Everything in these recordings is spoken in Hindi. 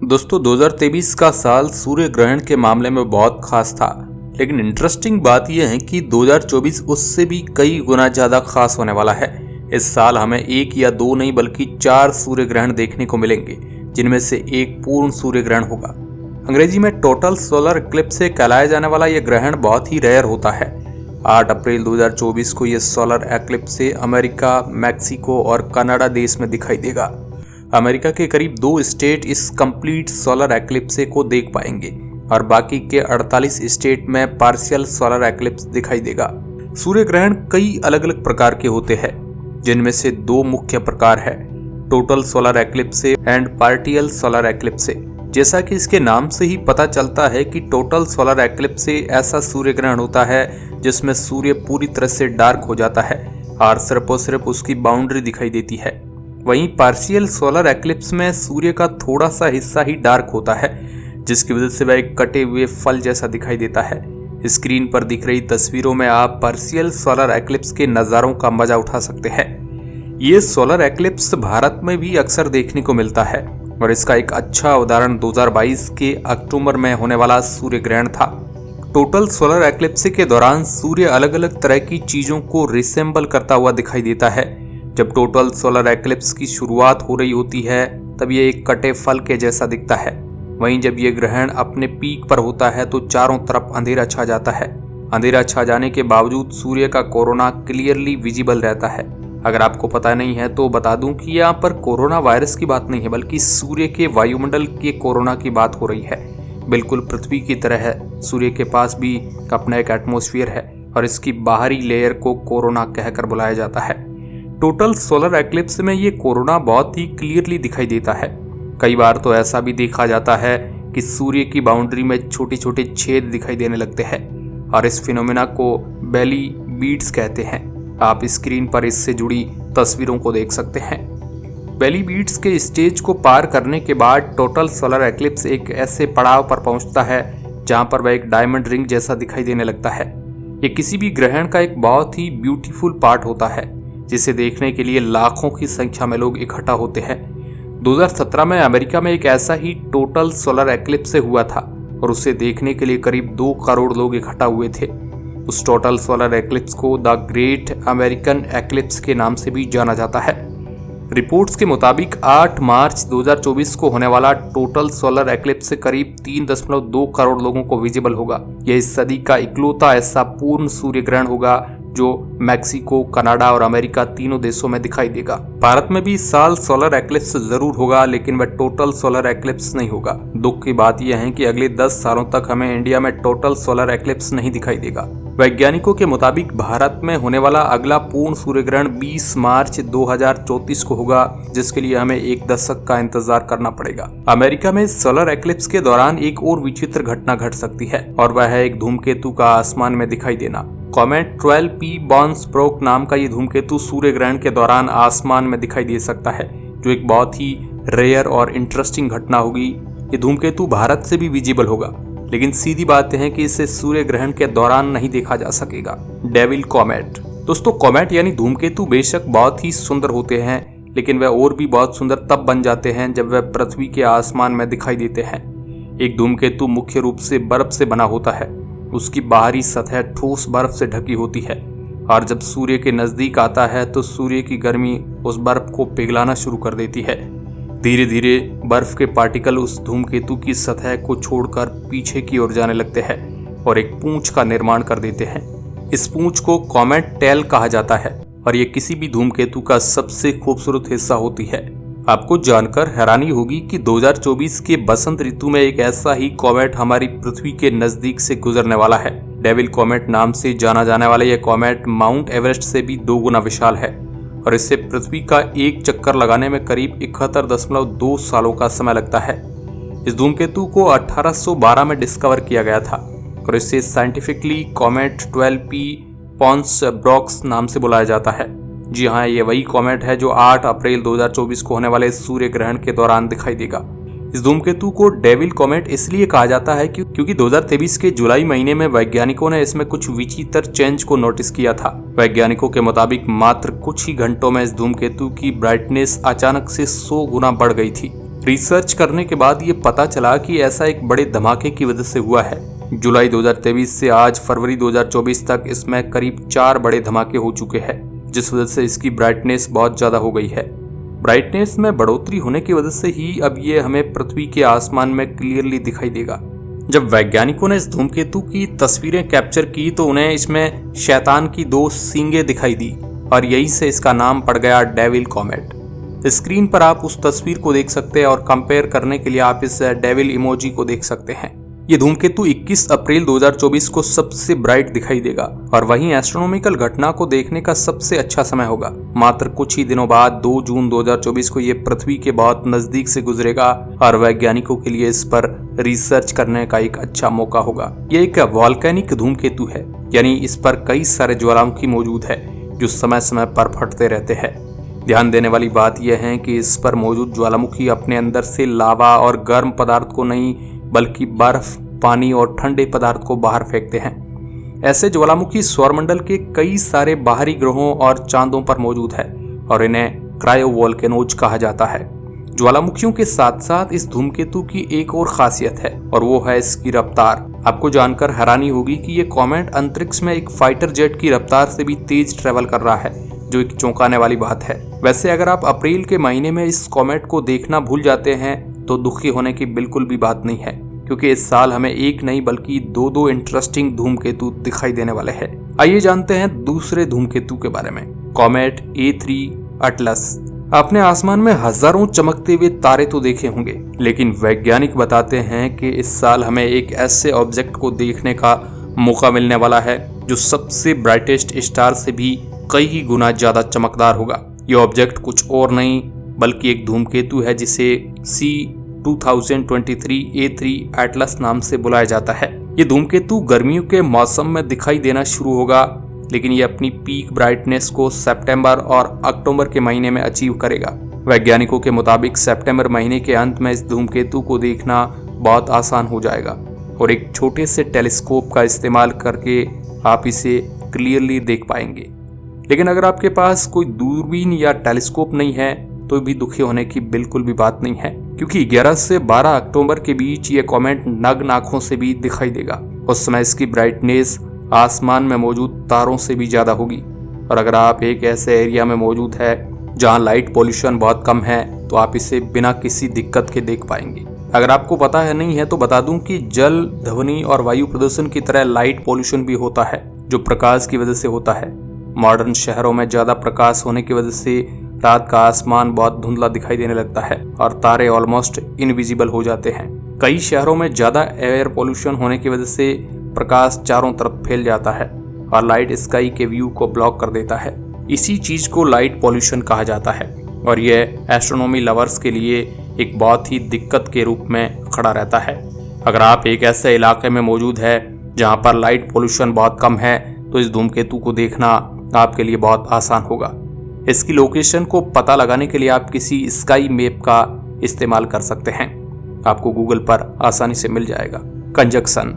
दोस्तों 2023 का साल सूर्य ग्रहण के मामले में बहुत खास था, लेकिन इंटरेस्टिंग बात यह है कि 2024 उससे भी कई गुना ज्यादा खास होने वाला है। इस साल हमें एक या दो नहीं बल्कि 4 सूर्य ग्रहण देखने को मिलेंगे, जिनमें से एक पूर्ण सूर्य ग्रहण होगा। अंग्रेजी में टोटल सोलर इक्लिप्स से कहलाया जाने वाला यह ग्रहण बहुत ही रेयर होता है। 8 अप्रैल 2024 को यह सोलर इक्लिप्स से अमेरिका, मैक्सिको और कनाडा देश में दिखाई देगा। अमेरिका के करीब 2 स्टेट इस कंप्लीट सोलर एक्लिप्स को देख पाएंगे और बाकी के 48 स्टेट में पार्शियल सोलर एक्लिप्स दिखाई देगा। सूर्य ग्रहण कई अलग अलग प्रकार के होते हैं, जिनमें से 2 मुख्य प्रकार है, total solar eclipse and partial solar eclipse. जैसा कि इसके नाम से ही पता चलता है कि टोटल सोलर एक्लिप्स ऐसा सूर्य ग्रहण होता है जिसमें सूर्य पूरी तरह से डार्क हो जाता है और सिर्फ उसकी बाउंड्री दिखाई देती है। वहीं पार्शियल सोलर एक्लिप्स में सूर्य का थोड़ा सा हिस्सा ही डार्क होता है, जिसकी वजह से वह एक कटे हुए फल जैसा दिखाई देता है। स्क्रीन पर दिख रही तस्वीरों में आप पार्शियल सोलर एक्लिप्स के नज़ारों का मजा उठा सकते हैं। ये सोलर एक्लिप्स भारत में भी अक्सर देखने को मिलता है और इसका एक अच्छा उदाहरण 2022 के अक्टूबर में होने वाला सूर्य ग्रहण था। टोटल सोलर एक्लिप्स के दौरान सूर्य अलग अलग तरह की चीजों को रिसेंबल करता हुआ दिखाई देता है। जब टोटल सोलर एक्लिप्स की शुरुआत हो रही होती है तब ये एक कटे फल के जैसा दिखता है। वहीं जब ये ग्रहण अपने पीक पर होता है तो चारों तरफ अंधेरा छा जाता है। अंधेरा छा जाने के बावजूद सूर्य का कोरोना क्लियरली विजिबल रहता है। अगर आपको पता नहीं है तो बता दूं कि यहाँ पर कोरोना वायरस की बात नहीं है, बल्कि सूर्य के वायुमंडल के कोरोना की बात हो रही है। बिल्कुल पृथ्वी की तरह है, सूर्य के पास भी अपना एक एटमॉस्फेयर है और इसकी बाहरी लेयर को कोरोना कहकर बुलाया जाता है। टोटल सोलर एक्लिप्स में ये कोरोना बहुत ही क्लियरली दिखाई देता है। कई बार तो ऐसा भी देखा जाता है कि सूर्य की बाउंड्री में छोटे छोटे छेद दिखाई देने लगते हैं और इस फिनोमेना को बेली बीड्स कहते हैं। आप स्क्रीन पर इससे जुड़ी तस्वीरों को देख सकते हैं। बेली बीड्स के स्टेज को पार करने के बाद टोटल सोलर एक्लिप्स एक ऐसे पड़ाव पर पहुंचता है जहां पर वह एक डायमंड रिंग जैसा दिखाई देने लगता है। ये किसी भी ग्रहण का एक बहुत ही ब्यूटीफुल पार्ट होता है, जिसे देखने के लिए लाखों की संख्या में लोग इकट्ठा होते हैं। 2017 में अमेरिका में एक ऐसा ही टोटल सोलर एक्लिप्स से हुआ था और उसे देखने के लिए करीब 2 करोड़ लोग इकट्ठा हुए थे। उस टोटल सोलर एक्लिप्स को द ग्रेट अमेरिकन एक्लिप्स के नाम से भी जाना जाता है। रिपोर्ट्स के मुताबिक 8 मार्च 2024 को होने वाला टोटल सोलर एक्लिप्स से करीब 3.2 करोड़ लोगों को विजिबल होगा। यह इस सदी का इकलौता ऐसा पूर्ण सूर्य ग्रहण होगा जो मैक्सिको, कनाडा और अमेरिका तीनों देशों में दिखाई देगा। भारत में भी इस साल सोलर एक्लिप्स जरूर होगा, लेकिन वह टोटल सोलर एक्लिप्स नहीं होगा। दुख की बात यह है कि अगले 10 सालों तक हमें इंडिया में टोटल सोलर एक्लिप्स नहीं दिखाई देगा। वैज्ञानिकों के मुताबिक भारत में होने वाला अगला पूर्ण सूर्य ग्रहण 20 मार्च 2034 को होगा, जिसके लिए हमें 1 दशक का इंतजार करना पड़ेगा। अमेरिका में सोलर एक्लिप्स के दौरान एक और विचित्र घटना घट सकती है और वह है एक धूमकेतु का आसमान में दिखाई देना। कॉमेट 12P बॉर्न्सब्रोक नाम का ये धूमकेतु सूर्य ग्रहण के दौरान आसमान में दिखाई दे सकता है, जो एक बहुत ही रेयर और इंटरेस्टिंग घटना होगी। ये धूमकेतु भारत से भी विजिबल होगा, लेकिन सीधी बात है कि इसे सूर्य ग्रहण के दौरान नहीं देखा जा सकेगा। Devil comet. दोस्तों, कॉमेट यानी धूमकेतु बेशक बहुत ही सुंदर होते हैं, लेकिन वह और भी बहुत सुंदर तब बन जाते हैं जब वह पृथ्वी के आसमान में दिखाई देते हैं। एक धूमकेतु मुख्य रूप से बर्फ से बना होता है। उसकी बाहरी सतह ठोस बर्फ से ढकी होती है और जब सूर्य के नजदीक आता है तो सूर्य की गर्मी उस बर्फ को पिघलाना शुरू कर देती है। धीरे धीरे बर्फ के पार्टिकल उस धूमकेतु की सतह को छोड़कर पीछे की ओर जाने लगते हैं और एक पूंछ का निर्माण कर देते हैं। इस पूंछ को कॉमेट टेल कहा जाता है और ये किसी भी धूमकेतु का सबसे खूबसूरत हिस्सा होती है। आपको जानकर हैरानी होगी कि 2024 के बसंत ऋतु में एक ऐसा ही कॉमेट हमारी पृथ्वी के नजदीक से गुजरने वाला है। डेविल कॉमेट नाम से जाना जाने वाला यह कॉमेट माउंट एवरेस्ट से भी 2 गुना विशाल है और इससे पृथ्वी का एक चक्कर लगाने में करीब 71.2 सालों का समय लगता है। इस धूमकेतु को 1812 में डिस्कवर किया गया था और इसे साइंटिफिकली कॉमेट 12P बॉर्न्सब्रोक नाम से बुलाया जाता है। जी हाँ, ये वही कॉमेट है जो 8 अप्रैल 2024 को होने वाले सूर्य ग्रहण के दौरान दिखाई देगा। इस धूमकेतु को डेविल कॉमेट इसलिए कहा जाता है क्योंकि 2023 के जुलाई महीने में वैज्ञानिकों ने इसमें कुछ विचित्र चेंज को नोटिस किया था। वैज्ञानिकों के मुताबिक मात्र कुछ ही घंटों में इस धूमकेतु की ब्राइटनेस अचानक से 100 गुना बढ़ गई थी। रिसर्च करने के बाद ये पता चला कि ऐसा एक बड़े धमाके की वजह से हुआ है। जुलाई 2023 से आज फरवरी 2024 तक इसमें करीब 4 बड़े धमाके हो चुके हैं, जिस वजह से इसकी ब्राइटनेस बहुत ज्यादा हो गई है। ब्राइटनेस में बढ़ोतरी होने की वजह से ही अब ये हमें पृथ्वी के आसमान में क्लियरली दिखाई देगा। जब वैज्ञानिकों ने इस धूमकेतु की तस्वीरें कैप्चर की तो उन्हें इसमें शैतान की 2 सींगें दिखाई दी और यहीं से इसका नाम पड़ गया डेविल कॉमेट। स्क्रीन पर आप उस तस्वीर को देख सकते हैं और कंपेयर करने के लिए आप इस डेविल इमोजी को देख सकते हैं। ये धूमकेतु 21 अप्रैल 2024 को सबसे ब्राइट दिखाई देगा और वहीं एस्ट्रोनॉमिकल घटना को देखने का सबसे अच्छा समय होगा। मात्र कुछ ही दिनों बाद 2 जून 2024 को ये पृथ्वी के बहुत नजदीक से गुजरेगा और वैज्ञानिकों के लिए इस पर रिसर्च करने का एक अच्छा मौका होगा। ये एक वॉल्केनिक धूमकेतु है, यानी इस पर कई सारे ज्वालामुखी मौजूद है जो समय समय पर फटते रहते हैं। ध्यान देने वाली बात यह है कि इस पर मौजूद ज्वालामुखी अपने अंदर से लावा और गर्म पदार्थ को नहीं बल्कि बर्फ, पानी और ठंडे पदार्थ को बाहर फेंकते हैं। ऐसे ज्वालामुखी सौरमंडल के कई सारे बाहरी ग्रहों और चांदों पर मौजूद है और इन्हें क्रायोवोल्केनोज कहा जाता है। ज्वालामुखियों के साथ साथ इस धूमकेतु की एक और खासियत है और वो है इसकी रफ्तार। आपको जानकर हैरानी होगी कि ये कॉमेट अंतरिक्ष में एक फाइटर जेट की रफ्तार से भी तेज ट्रेवल कर रहा है, जो एक चौंकाने वाली बात है। वैसे अगर आप अप्रैल के महीने में इस कॉमेट को देखना भूल जाते हैं तो दुखी होने की बिल्कुल भी बात नहीं है, क्योंकि इस साल हमें एक नहीं बल्कि 2 इंटरेस्टिंग धूमकेतु दिखाई देने वाले हैं। आइए जानते हैं दूसरे धूमकेतु के बारे में, कॉमेट A3 अटलस। आपने आसमान में हजारों चमकते हुए तारे तो देखे होंगे, लेकिन वैज्ञानिक बताते हैं कि इस साल हमें एक ऐसे ऑब्जेक्ट को देखने का मौका मिलने वाला है जो सबसे ब्राइटेस्ट स्टार से भी कई ही गुना ज्यादा चमकदार होगा। यह ऑब्जेक्ट कुछ और नहीं बल्कि एक धूमकेतु है जिसे C2023 A3 एटलस नाम से बुलाया जाता है। ये धूमकेतु गर्मियों के मौसम में दिखाई देना शुरू होगा, लेकिन ये अपनी पीक ब्राइटनेस को सितंबर और अक्टूबर के महीने में अचीव करेगा। वैज्ञानिकों के मुताबिक सितंबर महीने के अंत में इस धूमकेतु को देखना बहुत आसान हो जाएगा और एक छोटे से टेलीस्कोप का इस्तेमाल करके आप इसे क्लियरली देख पाएंगे। लेकिन अगर आपके पास कोई दूरबीन या टेलीस्कोप नहीं है तो भी दुखी होने की बिल्कुल भी बात नहीं है, क्योंकि 11 से 12 अक्टूबर के बीच ये कॉमेट नग्न आंखों से भी दिखाई देगा। उस समय इसकी ब्राइटनेस आसमान में मौजूद तारों से भी ज्यादा होगी और अगर आप एक ऐसे एरिया में मौजूद है जहां लाइट पोल्यूशन बहुत कम है तो आप इसे बिना किसी दिक्कत के देख पाएंगे। अगर आपको पता है नहीं है तो बता दूं कि जल, ध्वनि और वायु प्रदूषण की तरह लाइट पोल्यूशन भी होता है जो प्रकाश की वजह से होता है। मॉडर्न शहरों में ज्यादा प्रकाश होने की वजह से रात का आसमान बहुत धुंधला दिखाई देने लगता है और तारे ऑलमोस्ट इनविजिबल हो जाते हैं। कई शहरों में ज्यादा एयर पोल्यूशन होने की वजह से प्रकाश चारों तरफ फैल जाता है और लाइट स्काई के व्यू को ब्लॉक कर देता है। इसी चीज को लाइट पोल्यूशन कहा जाता है और यह एस्ट्रोनॉमी लवर्स के लिए एक बहुत ही दिक्कत के रूप में खड़ा रहता है। अगर आप एक ऐसे इलाके में मौजूद है जहां पर लाइट पोल्यूशन बहुत कम है तो इस धूमकेतु को देखना आपके लिए बहुत आसान होगा। इसकी लोकेशन को पता लगाने के लिए आप किसी स्काई मैप का इस्तेमाल कर सकते हैं, आपको गूगल पर आसानी से मिल जाएगा। कंजक्शन।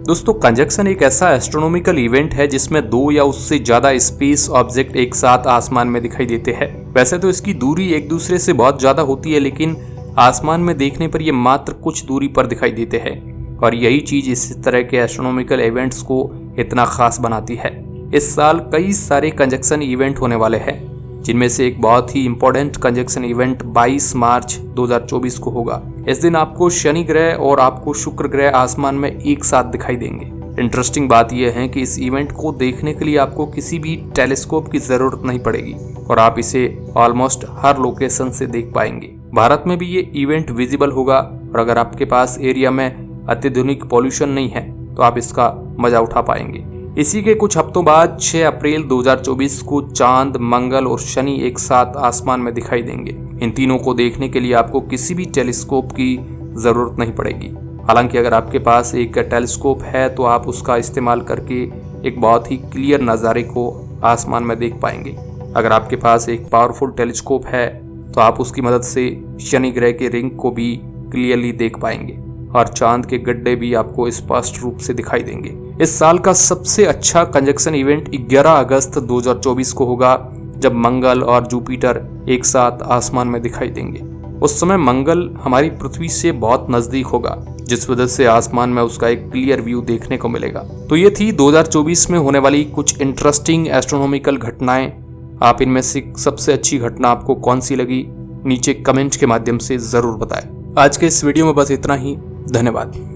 दोस्तों, कंजक्शन एक ऐसा एस्ट्रोनॉमिकल इवेंट है जिसमें 2 या उससे ज्यादा स्पेस ऑब्जेक्ट एक साथ आसमान में दिखाई देते हैं। वैसे तो इसकी दूरी एक दूसरे से बहुत ज्यादा होती है, लेकिन आसमान में देखने पर यह मात्र कुछ दूरी पर दिखाई देते हैं और यही चीज इस तरह के एस्ट्रोनॉमिकल इवेंट्स को इतना खास बनाती है। इस साल कई सारे कंजक्शन इवेंट होने वाले हैं, जिनमें से एक बहुत ही इंपॉर्टेंट कंजक्शन इवेंट 22 मार्च 2024 को होगा। इस दिन आपको शनि ग्रह और आपको शुक्र ग्रह आसमान में एक साथ दिखाई देंगे। इंटरेस्टिंग बात यह है कि इस इवेंट को देखने के लिए आपको किसी भी टेलीस्कोप की जरूरत नहीं पड़ेगी और आप इसे ऑलमोस्ट हर लोकेशन से देख पाएंगे। भारत में भी ये इवेंट विजिबल होगा और अगर आपके पास एरिया में अत्यधिक पॉल्यूशन नहीं है तो आप इसका मजा उठा पाएंगे। इसी के कुछ हफ्तों बाद 6 अप्रैल 2024 को चांद, मंगल और शनि एक साथ आसमान में दिखाई देंगे। इन तीनों को देखने के लिए आपको किसी भी टेलीस्कोप की जरूरत नहीं पड़ेगी। हालांकि अगर आपके पास एक टेलीस्कोप है तो आप उसका इस्तेमाल करके एक बहुत ही क्लियर नज़ारे को आसमान में देख पाएंगे। अगर आपके पास एक पावरफुल टेलीस्कोप है तो आप उसकी मदद से शनि ग्रह के रिंग को भी क्लियरली देख पाएंगे और चांद के गड्ढे भी आपको स्पष्ट रूप से दिखाई देंगे। इस साल का सबसे अच्छा कंजक्शन इवेंट 11 अगस्त 2024 को होगा, जब मंगल और जुपिटर एक साथ आसमान में दिखाई देंगे। उस समय मंगल हमारी पृथ्वी से बहुत नजदीक होगा, जिस वजह से आसमान में उसका एक क्लियर व्यू देखने को मिलेगा। तो ये थी 2024 में होने वाली कुछ इंटरेस्टिंग एस्ट्रोनॉमिकल घटनाएं। आप इनमें से सबसे अच्छी घटना आपको कौन सी लगी, नीचे कमेंट के माध्यम से जरूर बताएं। आज के इस वीडियो में बस इतना ही। धन्यवाद।